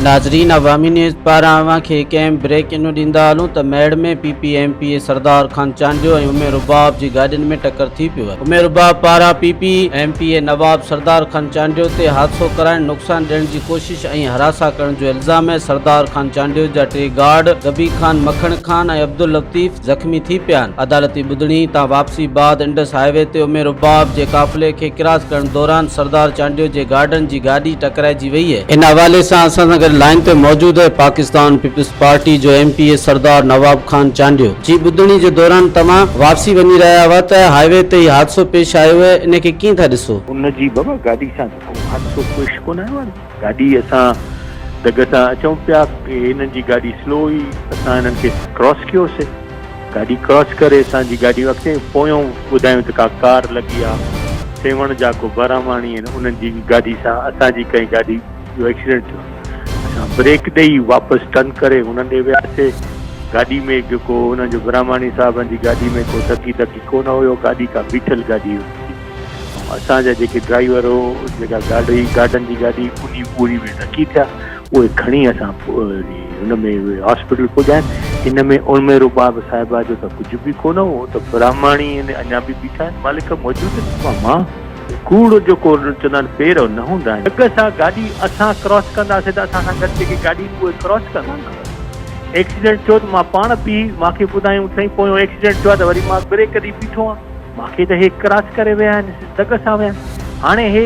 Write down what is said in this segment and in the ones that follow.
नाज़रीन, अवामी न्यूज़ पारां अव्हांखे कंहिं ब्रेक इन ॾींदा हलूं त मेड़ में PPMPA सरदार खान चांडियो ऐं उमेर रुबाब जी गाॾियुनि में टकर थी पियो आहे। उमेर रुबाब पारां PPMPA नवाब सरदार खान चांडियो ते हादसो कराइण, नुक़सान ॾियण जी कोशिश ऐं हरासा करण जो इल्ज़ाम आहे। सरदार खान चांडियो जा टे गार्ड रबी खान, मखण खान ऐं अब्दुल लतीफ़ ज़ख़्मी थी पिया आहिनि। अदालती ॿुधणी तां वापसी बाद इंडस हाईवे ते उमेर रुबाब जे काफ़िले खे क्रॉस करण दौरान सरदार चांडियो जे गार्डन जी गाॾी टकराइजी वई आहे। इन हवाले सां असां सां गॾु लाइन ते मौजूद है पाकिस्तान पीपल्स पार्टी जो MPA सरदार नवाब खान चांडियो जी। ॿुधणी जे दौरान तव्हां वापसी वञी रहिया हुआ त हाईवे ते ही हादसो पेश आयो आहे, इनखे कीअं था ॾिसो? उन जी बाबा गाॾी सां हादसो पेश कोन आयो आहे। गाॾी असां दग सां अचूं पिया कि हिननि जी गाॾी स्लो हुई, असां हिननि खे क्रॉस कयोसीं। गाॾी क्रॉस करे असांजी गाॾी अॻिते पोयों ॿुधायूं त का कार लॻी आहे, सेवण जा को बरामाणी आहिनि, उन्हनि जी गाॾी सां असांजी कंहिं गाॾी जो एक्सीडेंट थियो। ब्रेक ॾेई वापसि टर्न करे हुननि ॾे वियासीं। गाॾी में जेको हुनजो ब्राह्मणी साहिबनि जी गाॾी में को धकी कोन हुयो, गाॾी का बीठल गाॾी हुई। असांजा जेके ड्राइवर हो, जेका गार्डन जी गाॾी पूरी में धकी थिया, उहे खणी असां हुन में हॉस्पिटल पुॼाइनि। हिन में उमेर रुबाब साहिबा जो त कुझु बि कोन हो, त ब्राह्मणी अञा बि बीठा आहिनि, मालिक मौजूदु मां कूड़ जेको चवंदा आहिनि पेर न हूंदा आहिनि। अॻ सां गाॾी असां क्रॉस कंदासीं त असां सां गॾु जेकी गाॾी उहे क्रॉस कंदा न। एक्सीडेंट थियो त मां पाण पी मूंखे ॿुधायूं साईं पोयों एक्सीडेंट थियो आहे त वरी मां ब्रेक ॾेई बीठो आहियां। मूंखे त हे क्रॉस करे विया आहिनि, दग सां विया आहिनि। हाणे हे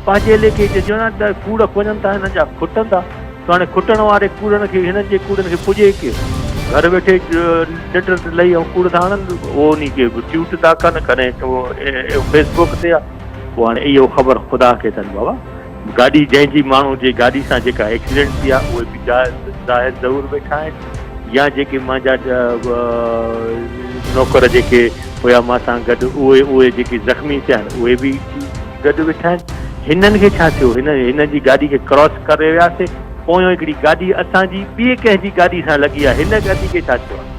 पंहिंजे इलाइक़े जे चवंदा आहिनि त कूड़ वञनि था हिननि जा खुटनि था, त हाणे खुटण वारे कूड़नि खे हिननि जे कूड़नि खे पुॼे केरु? घर वेठे लिटर लही ऐं कूड़ था हणनि, उहो उन खे ट्यूट था कनि, कॾहिं फेसबुक ते आहे। पोइ हाणे इहो ख़बर ख़ुदा खे अथनि बाबा। गाॾी जंहिंजी माण्हू जे गाॾी सां जेका एक्सीडेंट थी आहे उहे बि ज़ाहिर ज़रूरु वेठा आहिनि, या जेके मुंहिंजा नौकर जेके हुया मां सां गॾु उहे जेके ज़ख़्मी थिया आहिनि उहे बि गॾु वेठा आहिनि। हिननि खे छा थियो? हिन जी गाॾी खे क्रॉस करे वियासीं, पोयों हिकिड़ी गाॾी असांजी ॿिए कंहिंजी गाॾी सां लॻी आहे, हिन गाॾी खे छा थियो आहे?